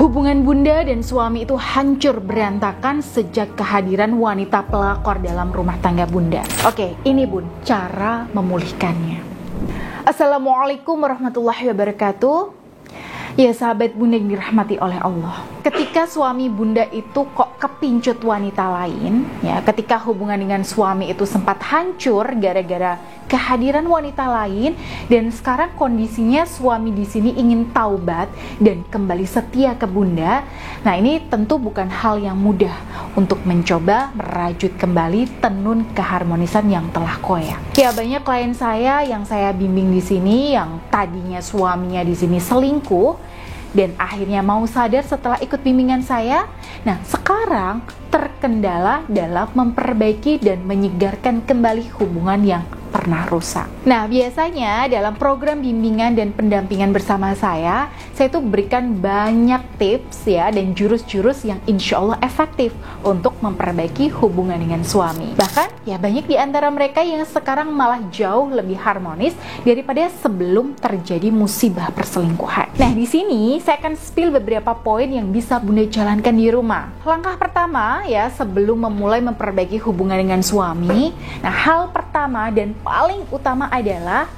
Hubungan bunda dan suami itu hancur berantakan sejak kehadiran wanita pelakor dalam rumah tangga bunda. Oke, ini bun, cara memulihkannya. Assalamualaikum warahmatullahi wabarakatuh. Ya sahabat bunda yang dirahmati oleh Allah, ketika suami bunda itu kok kepincut wanita lain, ya, ketika hubungan dengan suami itu sempat hancur gara-gara kehadiran wanita lain, dan sekarang kondisinya suami di sini ingin taubat dan kembali setia ke bunda. Nah, ini tentu bukan hal yang mudah untuk mencoba merajut kembali tenun keharmonisan yang telah koyak. Ya, banyak klien saya yang saya bimbing di sini yang tadinya suaminya di sini selingkuh dan akhirnya mau sadar setelah ikut bimbingan saya. Nah, sekarang terkendala dalam memperbaiki dan menyegarkan kembali hubungan yang pernah rusak. Nah, biasanya dalam program bimbingan dan pendampingan bersama saya tuh berikan banyak tips ya dan jurus-jurus yang insya Allah efektif untuk memperbaiki hubungan dengan suami. Bahkan ya banyak di antara mereka yang sekarang malah jauh lebih harmonis daripada sebelum terjadi musibah perselingkuhan. Nah, di sini saya akan spill beberapa poin yang bisa bunda jalankan di rumah. Langkah pertama ya, sebelum memulai memperbaiki hubungan dengan suami, nah hal pertama dan paling utama adalah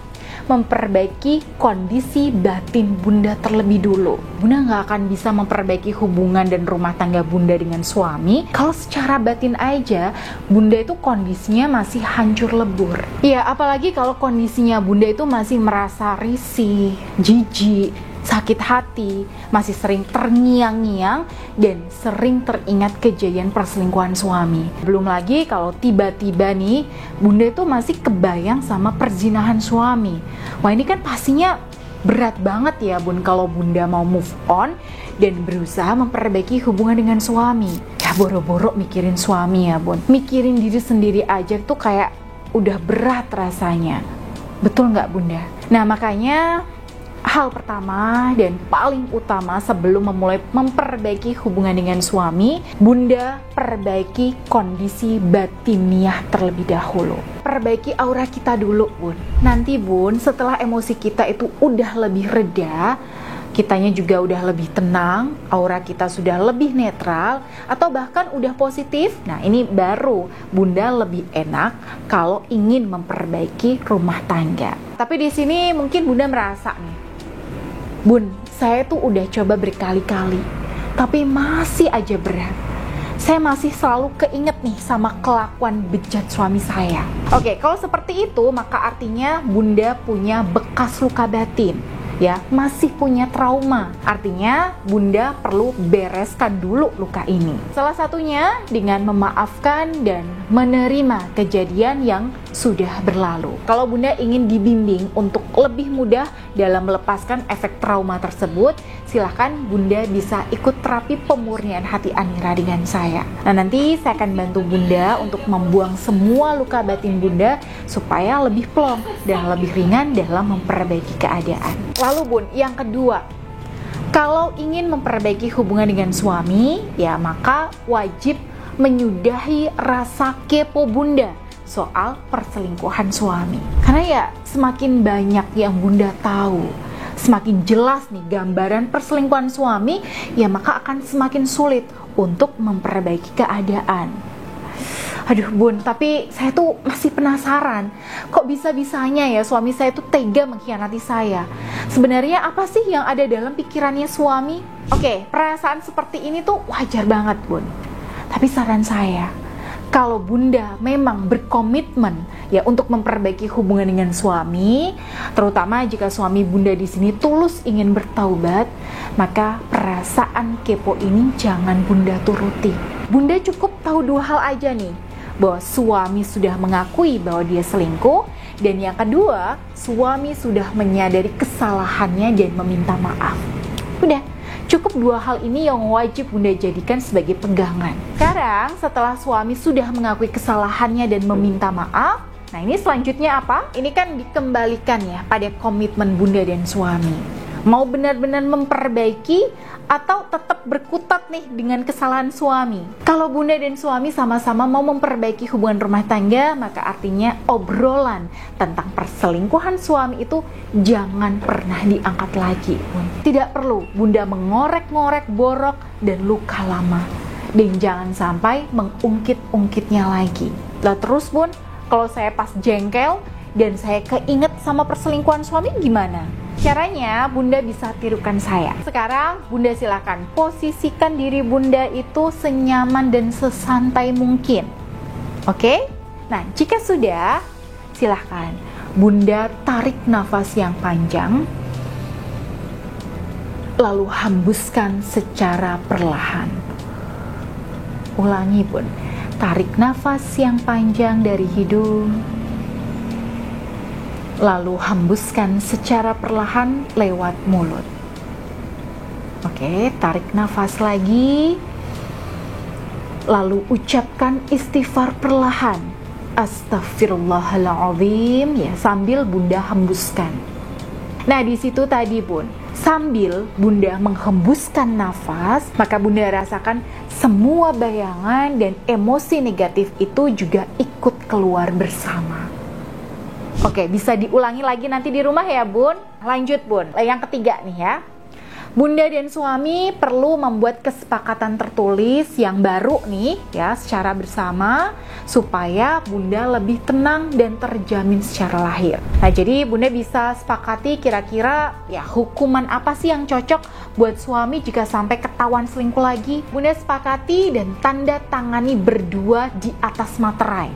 memperbaiki kondisi batin bunda terlebih dulu. Bunda nggak akan bisa memperbaiki hubungan dan rumah tangga bunda dengan suami kalau secara batin aja bunda itu kondisinya masih hancur lebur. Ya, apalagi kalau kondisinya bunda itu masih merasa risih, jijik, sakit hati, masih sering terngiang-ngiang, dan sering teringat kejadian perselingkuhan suami. Belum lagi kalau tiba-tiba nih, bunda itu masih kebayang sama perzinahan suami. Wah, ini kan pastinya berat banget ya bun kalau bunda mau move on dan berusaha memperbaiki hubungan dengan suami. Ya boro-boro mikirin suami ya bun. Mikirin diri sendiri aja tuh kayak udah berat rasanya. Betul nggak bunda? Nah, makanya hal pertama dan paling utama sebelum memulai memperbaiki hubungan dengan suami, bunda perbaiki kondisi batiniah terlebih dahulu. Perbaiki aura kita dulu bun. Nanti bun, setelah emosi kita itu udah lebih reda, kitanya juga udah lebih tenang, aura kita sudah lebih netral, atau bahkan udah positif. Nah, ini baru bunda lebih enak kalau ingin memperbaiki rumah tangga. Tapi di sini mungkin bunda merasa nih, bun, saya tuh udah coba berkali-kali, tapi masih aja berat. Saya masih selalu keinget nih sama kelakuan bejat suami saya. Oke, kalau seperti itu, maka artinya bunda punya bekas luka batin. Ya, masih punya trauma. Artinya bunda perlu bereskan dulu luka ini. Salah satunya dengan memaafkan dan menerima kejadian yang sudah berlalu. Kalau bunda ingin dibimbing untuk lebih mudah dalam melepaskan efek trauma tersebut, silahkan bunda bisa ikut terapi pemurnian hati Anira dengan saya. Nah, nanti saya akan bantu bunda untuk membuang semua luka batin bunda supaya lebih plong dan lebih ringan dalam memperbaiki keadaan. Lalu bun, yang kedua, kalau ingin memperbaiki hubungan dengan suami, ya maka wajib menyudahi rasa kepo bunda soal perselingkuhan suami. Karena ya semakin banyak yang bunda tahu, semakin jelas nih gambaran perselingkuhan suami, ya maka akan semakin sulit untuk memperbaiki keadaan. Aduh bun, tapi saya tuh masih penasaran, kok bisa-bisanya ya suami saya tuh tega mengkhianati saya. Sebenarnya apa sih yang ada dalam pikirannya suami? Oke, perasaan seperti ini tuh wajar banget bun. Tapi saran saya, kalau bunda memang berkomitmen ya untuk memperbaiki hubungan dengan suami, terutama jika suami bunda di sini tulus ingin bertaubat, maka perasaan kepo ini jangan bunda turuti. Bunda cukup tahu dua hal aja nih, bahwa suami sudah mengakui bahwa dia selingkuh, dan yang kedua, suami sudah menyadari kesalahannya dan meminta maaf. Udah, cukup dua hal ini yang wajib bunda jadikan sebagai pegangan. Sekarang setelah suami sudah mengakui kesalahannya dan meminta maaf, nah ini selanjutnya apa? Ini kan dikembalikan ya pada komitmen bunda dan suami. Mau benar-benar memperbaiki atau tetap berkutat nih dengan kesalahan suami? Kalau bunda dan suami sama-sama mau memperbaiki hubungan rumah tangga, maka artinya obrolan tentang perselingkuhan suami itu jangan pernah diangkat lagi, Bun. Tidak perlu bunda mengorek-ngorek borok dan luka lama, dan jangan sampai mengungkit-ungkitnya lagi. Lah terus, Bun, kalau saya pas jengkel dan saya keinget sama perselingkuhan suami gimana? Caranya, bunda bisa tirukan saya. Sekarang, bunda silakan posisikan diri bunda itu senyaman dan sesantai mungkin. Oke? Nah, jika sudah, silakan bunda tarik nafas yang panjang, lalu hembuskan secara perlahan. Ulangi, Bun. Tarik nafas yang panjang dari hidung, lalu hembuskan secara perlahan lewat mulut. Oke, tarik nafas lagi, lalu ucapkan istighfar perlahan. Astaghfirullahaladzim, ya, sambil bunda hembuskan. Nah, di situ tadi, Bun, sambil bunda menghembuskan nafas, maka bunda rasakan semua bayangan dan emosi negatif itu juga ikut keluar bersama. Oke, bisa diulangi lagi nanti di rumah ya, Bun. Lanjut, Bun. Yang ketiga nih ya. Bunda dan suami perlu membuat kesepakatan tertulis yang baru nih ya, secara bersama, supaya bunda lebih tenang dan terjamin secara lahir. Nah, jadi bunda bisa sepakati kira-kira ya hukuman apa sih yang cocok buat suami jika sampai ketahuan selingkuh lagi. Bunda sepakati dan tanda tangani berdua di atas materai.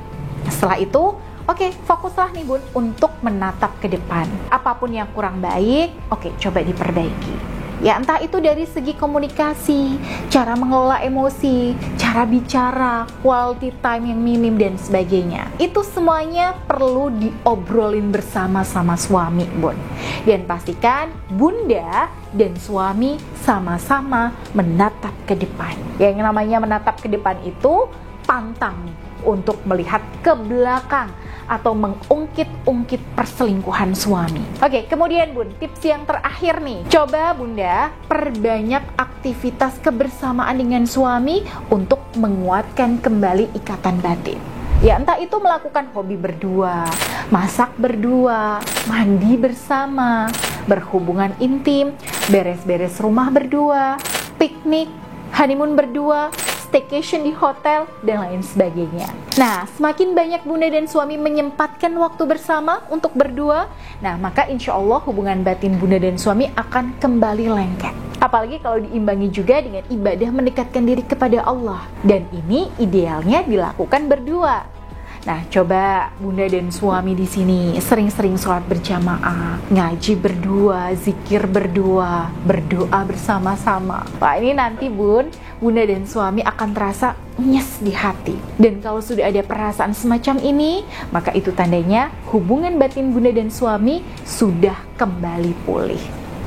Nah, setelah itu oke, fokuslah nih, Bun, untuk menatap ke depan. Apapun yang kurang baik, oke, coba diperbaiki. Ya, entah itu dari segi komunikasi, cara mengelola emosi, cara bicara, quality time yang minim, dan sebagainya. Itu semuanya perlu diobrolin bersama sama suami, Bun. Dan pastikan bunda dan suami sama-sama menatap ke depan. Yang namanya menatap ke depan itu pantang nih untuk melihat ke belakang atau mengungkit-ungkit perselingkuhan suami. Oke, kemudian, Bun, tips yang terakhir nih. Coba bunda perbanyak aktivitas kebersamaan dengan suami untuk menguatkan kembali ikatan batin. Ya, entah itu melakukan hobi berdua, masak berdua, mandi bersama, berhubungan intim, beres-beres rumah berdua, piknik, honeymoon berdua, staycation di hotel, dan lain sebagainya. Nah, semakin banyak bunda dan suami menyempatkan waktu bersama untuk berdua, nah maka insya Allah hubungan batin bunda dan suami akan kembali lengket. Apalagi kalau diimbangi juga dengan ibadah mendekatkan diri kepada Allah. Dan ini idealnya dilakukan berdua. Nah, coba bunda dan suami di sini sering-sering sholat berjamaah, ngaji berdua, zikir berdua, berdoa bersama-sama. Wah, ini nanti, Bun, bunda dan suami akan terasa nyes di hati. Dan kalau sudah ada perasaan semacam ini, maka itu tandanya hubungan batin bunda dan suami sudah kembali pulih.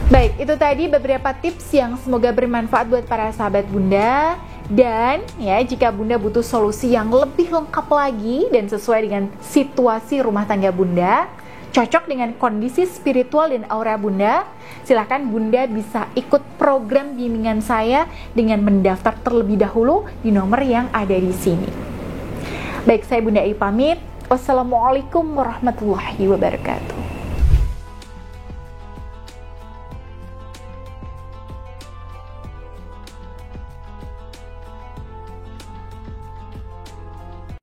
Baik, itu tadi beberapa tips yang semoga bermanfaat buat para sahabat bunda. Dan ya, jika bunda butuh solusi yang lebih lengkap lagi dan sesuai dengan situasi rumah tangga bunda, cocok dengan kondisi spiritual dan aura bunda, silahkan bunda bisa ikut program bimbingan saya dengan mendaftar terlebih dahulu di nomor yang ada di sini. Baik, saya Bunda I pamit. Wassalamualaikum warahmatullahi wabarakatuh.